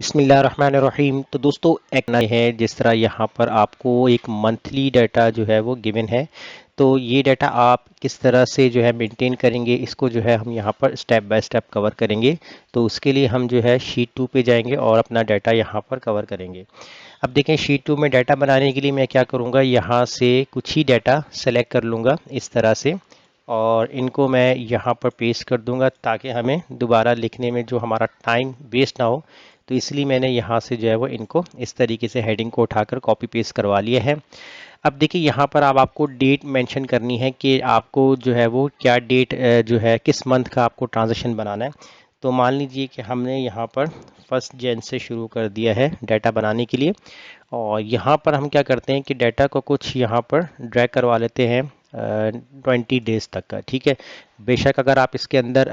बिस्मिल्लाहिर्रहमानिर्रहीम। तो दोस्तों एक नया है, जिस तरह यहाँ पर आपको एक मंथली डाटा जो है वो गिवन है। तो ये डाटा आप किस तरह से जो है मेंटेन करेंगे, इसको जो है हम यहाँ पर स्टेप बाय स्टेप कवर करेंगे। तो उसके लिए हम जो है शीट 2 पे जाएंगे और अपना डाटा यहाँ पर कवर करेंगे। अब देखें, शीट 2 में डाटा बनाने के लिए मैं क्या करूँगा, यहाँ से कुछ ही डाटा सेलेक्ट कर लूँगा इस तरह से, और इनको मैं यहाँ पर पेस्ट कर दूंगा ताकि हमें दोबारा लिखने में जो हमारा टाइम वेस्ट ना हो। तो इसलिए मैंने यहाँ से जो है वो इनको इस तरीके से हेडिंग को उठाकर कॉपी पेस्ट करवा लिया है। अब देखिए, यहाँ पर अब आपको डेट मेंशन करनी है कि आपको जो है वो क्या डेट जो है किस मंथ का आपको ट्रांजेक्शन बनाना है। तो मान लीजिए कि हमने यहाँ पर 1 जन से शुरू कर दिया है डाटा बनाने के लिए, और यहाँ पर हम क्या करते हैं कि डाटा को कुछ यहाँ पर ड्रैग करवा लेते हैं 20 डेज तक का। ठीक है, बेशक अगर आप इसके अंदर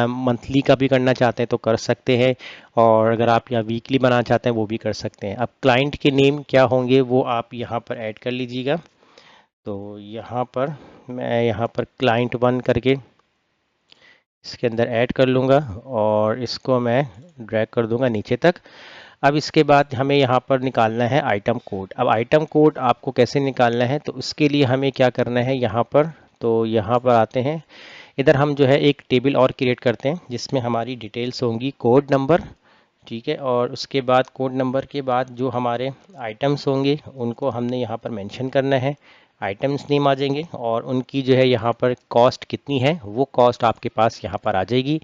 मंथली का भी करना चाहते हैं तो कर सकते हैं, और अगर आप यहाँ वीकली बनाना चाहते हैं वो भी कर सकते हैं। अब क्लाइंट के नेम क्या होंगे वो आप यहाँ पर ऐड कर लीजिएगा। तो यहाँ पर मैं यहाँ पर क्लाइंट 1 करके इसके अंदर ऐड कर लूँगा, और इसको मैं ड्रैग कर दूँगा नीचे तक। अब इसके बाद हमें यहाँ पर निकालना है आइटम कोड। अब आइटम कोड आपको कैसे निकालना है, तो उसके लिए हमें क्या करना है यहाँ पर, तो यहाँ पर आते हैं, इधर हम जो है एक टेबल और क्रिएट करते हैं जिसमें हमारी डिटेल्स होंगी, कोड नंबर। ठीक है, और उसके बाद कोड नंबर के बाद जो हमारे आइटम्स होंगे उनको हमने यहाँ पर मेंशन करना है। आइटम्स नेम आ जाएंगे और उनकी जो है यहाँ पर कॉस्ट कितनी है वो कॉस्ट आपके पास यहाँ पर आ जाएगी,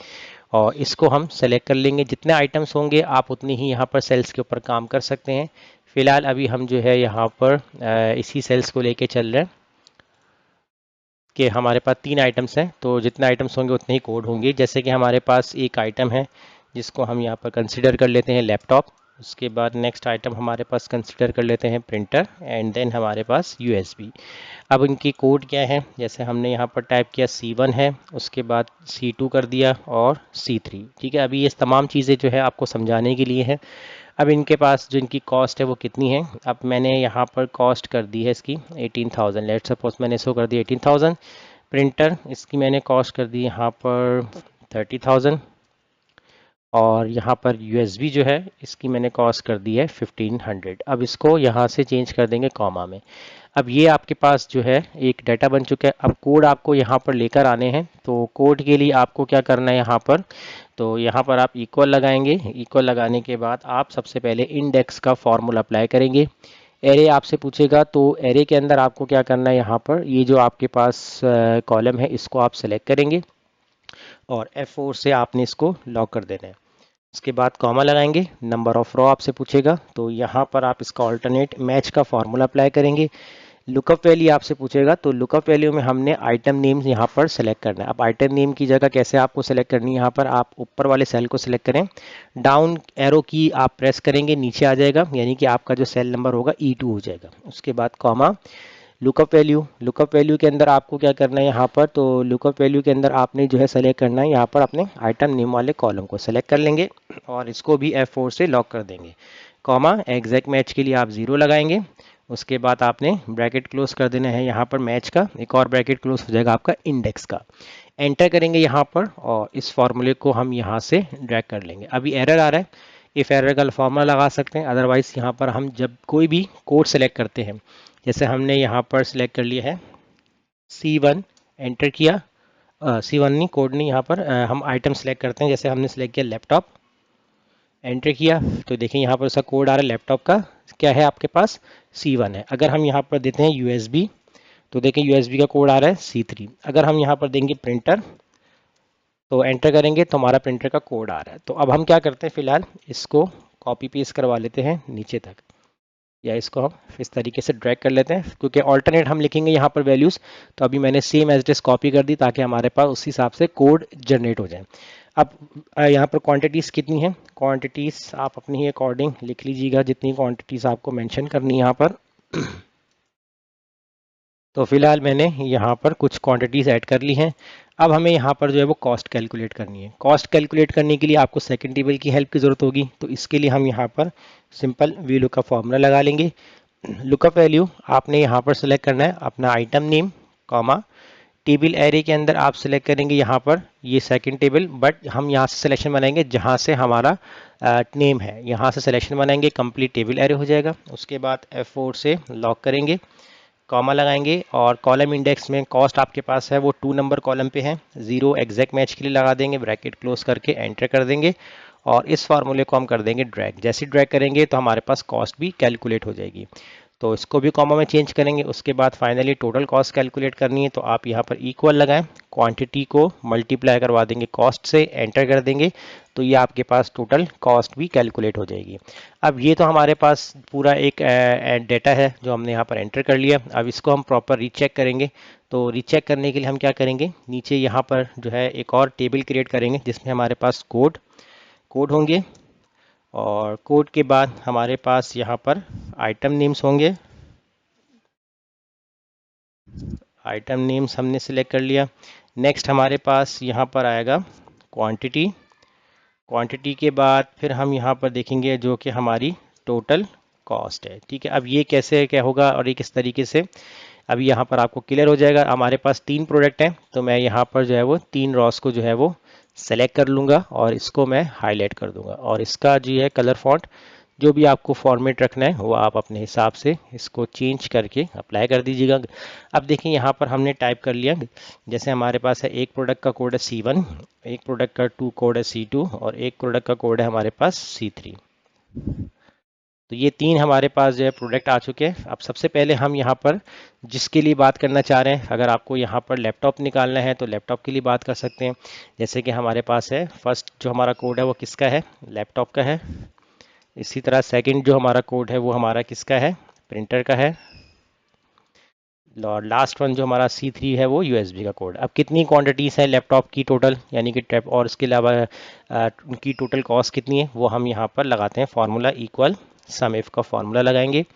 और इसको हम सेलेक्ट कर लेंगे। जितने आइटम्स होंगे आप उतनी ही यहाँ पर सेल्स के ऊपर काम कर सकते हैं। फिलहाल अभी हम जो है यहाँ पर इसी सेल्स को लेके चल रहे हैं कि हमारे पास 3 आइटम्स हैं, तो जितने आइटम्स होंगे उतने ही कोड होंगे। जैसे कि हमारे पास एक आइटम है जिसको हम यहाँ पर कंसिडर कर लेते हैं लैपटॉप। उसके बाद नेक्स्ट आइटम हमारे पास कंसिडर कर लेते हैं प्रिंटर, एंड देन हमारे पास यूएसबी। अब इनकी कोड क्या है, जैसे हमने यहाँ पर टाइप किया C1 है, उसके बाद C2 कर दिया और C3। ठीक है, अभी ये तमाम चीज़ें जो है आपको समझाने के लिए है। अब इनके पास जो इनकी कॉस्ट है वो कितनी है, अब मैंने यहाँ पर कॉस्ट कर दी है इसकी 18,000। लेट सपोज मैंने इसको कर दिया 18,000। प्रिंटर इसकी मैंने कॉस्ट कर दी यहाँ पर 30,000, और यहाँ पर यूएसबी जो है इसकी मैंने कॉस्ट कर दी है 1500। अब इसको यहाँ से चेंज कर देंगे कॉमा में। अब ये आपके पास जो है एक डाटा बन चुका है। अब कोड आपको यहाँ पर लेकर आने हैं, तो कोड के लिए आपको क्या करना है यहाँ पर, तो यहाँ पर आप इक्वल लगाएंगे। इक्वल लगाने के बाद आप सबसे पहले इंडेक्स का फॉर्मूला अप्लाई करेंगे। एरे आपसे पूछेगा, तो एरे के अंदर आपको क्या करना है, यहाँ पर ये जो आपके पास कॉलम है इसको आप सेलेक्ट करेंगे और F4 से आपने इसको लॉक कर देना है। उसके बाद कॉमा लगाएंगे। नंबर ऑफ रो आपसे पूछेगा, तो यहाँ पर आप इसका ऑल्टरनेट मैच का फॉर्मूला अप्लाई करेंगे। लुकअप वैल्यू आपसे पूछेगा, तो लुकअप वैल्यू में हमने आइटम नेम यहाँ पर सेलेक्ट करना है। अब आइटम नेम की जगह कैसे आपको सेलेक्ट करनी है, यहाँ पर आप ऊपर वाले सेल को सिलेक्ट करें, डाउन एरो की आप प्रेस करेंगे, नीचे आ जाएगा, यानी कि आपका जो सेल नंबर होगा E2 हो जाएगा। उसके बाद कॉमा, लुकअप वैल्यू के अंदर आपको क्या करना है यहाँ पर, तो लुकअप वैल्यू के अंदर आपने जो है सेलेक्ट करना है यहाँ पर अपने आइटम नेम वाले कॉलम को सेलेक्ट कर लेंगे और इसको भी F4 से लॉक कर देंगे। कॉमा, एग्जैक्ट मैच के लिए आप 0 लगाएंगे। उसके बाद आपने ब्रैकेट क्लोज कर देना है यहाँ पर मैच का, एक और ब्रैकेट क्लोज हो जाएगा आपका इंडेक्स का। एंटर करेंगे यहाँ पर और इस फॉर्मूले को हम यहाँ से ड्रैग कर लेंगे। अभी एरर आ रहा है, इफ एरर का फॉर्मूला लगा सकते हैं, अदरवाइज यहाँ पर हम जब कोई भी कोड सेलेक्ट करते हैं, जैसे हमने यहाँ पर सिलेक्ट कर लिया है C1, एंटर किया, C1 नहीं, कोड नहीं, यहाँ पर हम आइटम सेलेक्ट करते हैं, जैसे हमने सेलेक्ट किया लैपटॉप, एंटर किया, तो देखिए यहाँ पर उसका कोड आ रहा है लैपटॉप का, क्या है आपके पास C1 है। अगर हम यहाँ पर देते हैं USB, तो देखें USB का कोड आ रहा है C3। अगर हम यहाँ पर देंगे प्रिंटर, तो एंटर करेंगे तो हमारा प्रिंटर का कोड आ रहा है। तो अब हम क्या करते हैं, फिलहाल इसको कॉपी पेस्ट करवा लेते हैं नीचे तक, या इसको हम इस तरीके से ड्रैग कर लेते हैं, क्योंकि ऑल्टरनेट हम लिखेंगे यहाँ पर वैल्यूज़। तो अभी मैंने same as it is copy कर दी ताकि हमारे पास उस हिसाब से कोड जनरेट हो जाए। अब यहाँ पर क्वांटिटीज़ कितनी है, क्वांटिटीज़ आप अपनी ही अकॉर्डिंग लिख लीजिएगा, जितनी क्वांटिटीज़ आपको मेंशन करनी है यहाँ पर। तो फिलहाल मैंने यहाँ पर कुछ क्वांटिटीज़ ऐड कर ली हैं। अब हमें यहाँ पर जो है वो कॉस्ट कैलकुलेट करनी है। कॉस्ट कैलकुलेट करने के लिए आपको सेकंड टेबल की हेल्प की ज़रूरत होगी, तो इसके लिए हम यहाँ पर सिंपल वी लुक का फॉर्मूला लगा लेंगे। लुकअप वैल्यू आपने यहाँ पर सेलेक्ट करना है अपना item name, comma, table array के अंदर आप सिलेक्ट करेंगे यहाँ पर ये सेकंड टेबल, बट हम यहाँ से सिलेक्शन बनाएंगे जहाँ से हमारा नेम है, यहाँ से सिलेक्शन बनाएंगे, कंप्लीट टेबल एरे हो जाएगा। उसके बाद F4 से लॉक करेंगे, कॉमा लगाएंगे और कॉलम इंडेक्स में कॉस्ट आपके पास है वो 2 नंबर कॉलम पे है, 0 एग्जैक्ट मैच के लिए लगा देंगे, ब्रैकेट क्लोज करके एंटर कर देंगे और इस फार्मूले को हम कर देंगे ड्रैग। जैसे ड्रैग करेंगे तो हमारे पास कॉस्ट भी कैलकुलेट हो जाएगी। तो इसको भी कॉमा में चेंज करेंगे। उसके बाद फाइनली टोटल कॉस्ट कैलकुलेट करनी है तो आप यहाँ पर इक्वल लगाएं, क्वांटिटी को मल्टीप्लाई करवा देंगे कॉस्ट से, एंटर कर देंगे तो ये आपके पास टोटल कॉस्ट भी कैलकुलेट हो जाएगी। अब ये तो हमारे पास पूरा एक डेटा है जो हमने यहाँ पर एंटर कर लिया। अब इसको हम प्रॉपर रीचेक करेंगे। तो रीचेक करने के लिए हम क्या करेंगे, नीचे यहाँ पर जो है एक और टेबल क्रिएट करेंगे जिसमें हमारे पास कोड होंगे और कोड के बाद हमारे पास यहाँ पर आइटम नेम्स होंगे। आइटम नेम्स हमने सिलेक्ट कर लिया। नेक्स्ट हमारे पास यहाँ पर आएगा क्वांटिटी के बाद फिर हम यहाँ पर देखेंगे जो कि हमारी टोटल कॉस्ट है। ठीक है, अब ये कैसे क्या होगा और ये किस तरीके से, अभी यहाँ पर आपको क्लियर हो जाएगा। हमारे पास 3 प्रोडक्ट हैं तो मैं यहाँ पर जो है वो 3 रॉस को जो है वो सेलेक्ट कर लूँगा और इसको मैं हाईलाइट कर दूंगा और इसका जो है कलर फॉन्ट जो भी आपको फॉर्मेट रखना है वो आप अपने हिसाब से इसको चेंज करके अप्लाई कर दीजिएगा। अब देखिए यहाँ पर हमने टाइप कर लिया, जैसे हमारे पास है एक प्रोडक्ट का कोड है C1, एक प्रोडक्ट का कोड है C2 और एक प्रोडक्ट का कोड है हमारे पास C3। तो ये 3 हमारे पास जो है प्रोडक्ट आ चुके हैं। अब सबसे पहले हम यहाँ पर जिसके लिए बात करना चाह रहे हैं, अगर आपको यहाँ पर लैपटॉप निकालना है तो लैपटॉप के लिए बात कर सकते हैं। जैसे कि हमारे पास है फर्स्ट जो हमारा कोड है वो किसका है, लैपटॉप का है। इसी तरह सेकंड जो हमारा कोड है वो हमारा किसका है, प्रिंटर का है। और लास्ट वन जो हमारा C3 है वो USB का कोड। अब कितनी क्वांटिटीज़ हैं लैपटॉप की टोटल, यानी कि टैप, और इसके अलावा उनकी टोटल कॉस्ट कितनी है वो हम यहाँ पर लगाते हैं फार्मूला इक्वल सम इफ का फार्मूला लगाएंगे।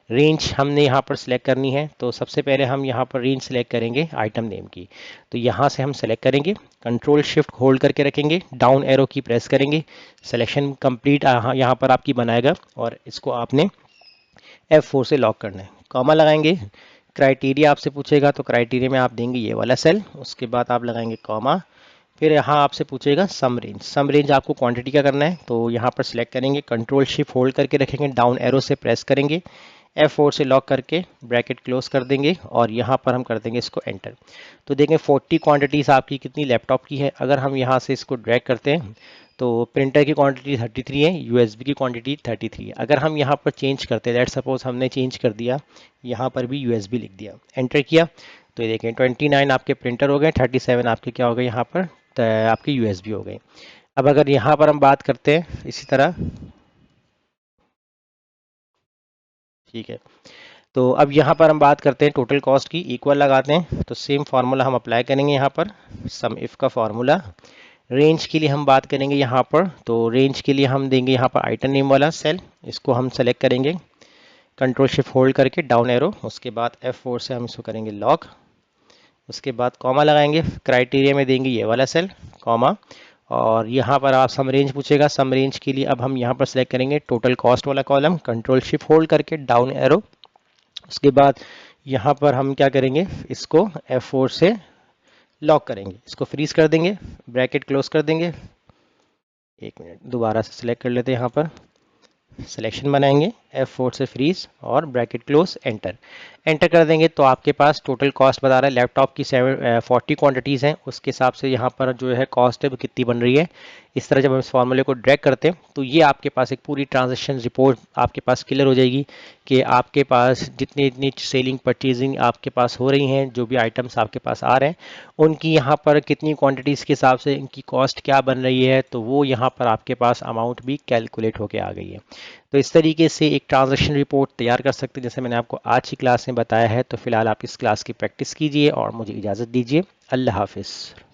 रेंज हमने यहाँ पर सिलेक्ट करनी है तो सबसे पहले हम यहाँ पर रेंज सिलेक्ट करेंगे आइटम नेम की। तो यहाँ से हम सेलेक्ट करेंगे, कंट्रोल शिफ्ट होल्ड करके रखेंगे, डाउन एरो की प्रेस करेंगे, सिलेक्शन कंप्लीट यहाँ पर आपकी बनाएगा और इसको आपने F4 से लॉक करना है। कॉमा लगाएंगे, क्राइटेरिया आपसे पूछेगा तो क्राइटेरिया में आप देंगे ये वाला सेल, उसके बाद आप लगाएंगे कॉमा, फिर यहाँ आपसे पूछेगा सम रेंज आपको क्वांटिटी का करना है तो यहाँ पर सिलेक्ट करेंगे, कंट्रोल शिफ्ट होल्ड करके रखेंगे, डाउन एरो से प्रेस करेंगे, F4 से लॉक करके ब्रैकेट क्लोज कर देंगे और यहाँ पर हम कर देंगे इसको एंटर। तो देखें 40 क्वांटिटीज़ आपकी कितनी लैपटॉप की है। अगर हम यहाँ से इसको ड्रैग करते हैं तो प्रिंटर की क्वांटिटी 33 है, USB की क्वांटिटी 33 है। अगर हम यहाँ पर चेंज करते हैं, लेट सपोज हमने चेंज कर दिया, यहाँ पर भी USB लिख दिया, एंटर किया, तो ये देखें 29 आपके प्रिंटर हो गए, 37 आपके क्या हो गए यहाँ पर आपके USB हो गए। अब अगर यहाँ पर हम बात करते हैं इसी तरह, ठीक है, तो अब यहाँ पर हम बात करते हैं टोटल कॉस्ट की, इक्वल लगाते हैं तो सेम फार्मूला हम अप्लाई करेंगे यहाँ पर, सम इफ का फार्मूला। रेंज के लिए हम बात करेंगे यहाँ पर, तो रेंज के लिए हम देंगे यहाँ पर आइटम नेम वाला सेल, इसको हम सेलेक्ट करेंगे, कंट्रोल शिफ्ट होल्ड करके डाउन एरो, उसके बाद F4 से हम इसको करेंगे लॉक, उसके बाद कॉमा लगाएंगे, क्राइटेरिया में देंगे ये वाला सेल, कॉमा, और यहाँ पर आप सम रेंज पूछेगा। सम रेंज के लिए अब हम यहाँ पर सेलेक्ट करेंगे टोटल कॉस्ट वाला कॉलम, कंट्रोल शिफ्ट होल्ड करके डाउन एरो, उसके बाद यहाँ पर हम क्या करेंगे, इसको F4 से लॉक करेंगे, इसको फ्रीज कर देंगे, ब्रैकेट क्लोज कर देंगे। एक मिनट, दोबारा से सिलेक्ट कर लेते हैं, यहाँ पर सिलेक्शन बनाएंगे, F4 से फ्रीज और ब्रैकेट क्लोज, एंटर कर देंगे तो आपके पास टोटल कॉस्ट बता रहा है लैपटॉप की 40 क्वांटिटीज़ हैं, उसके हिसाब से यहाँ पर जो है कॉस्ट है वो कितनी बन रही है। इस तरह जब हम इस फार्मूले को ड्रैग करते हैं तो ये आपके पास एक पूरी ट्रांजैक्शन रिपोर्ट आपके पास क्लियर हो जाएगी कि आपके पास जितनी सेलिंग परचेजिंग आपके पास हो रही हैं, जो भी आइटम्स आपके पास आ रहे हैं, उनकी यहाँ पर कितनी क्वांटिटीज़ के हिसाब से इनकी कॉस्ट क्या बन रही है, तो वो यहाँ पर आपके पास अमाउंट भी कैलकुलेट होके आ गई है। तो इस तरीके से एक ट्रांजैक्शन रिपोर्ट तैयार कर सकते हैं जैसे मैंने आपको आज की क्लास में बताया है। तो फिलहाल आप इस क्लास की प्रैक्टिस कीजिए और मुझे इजाज़त दीजिए। अल्लाह हाफिज़।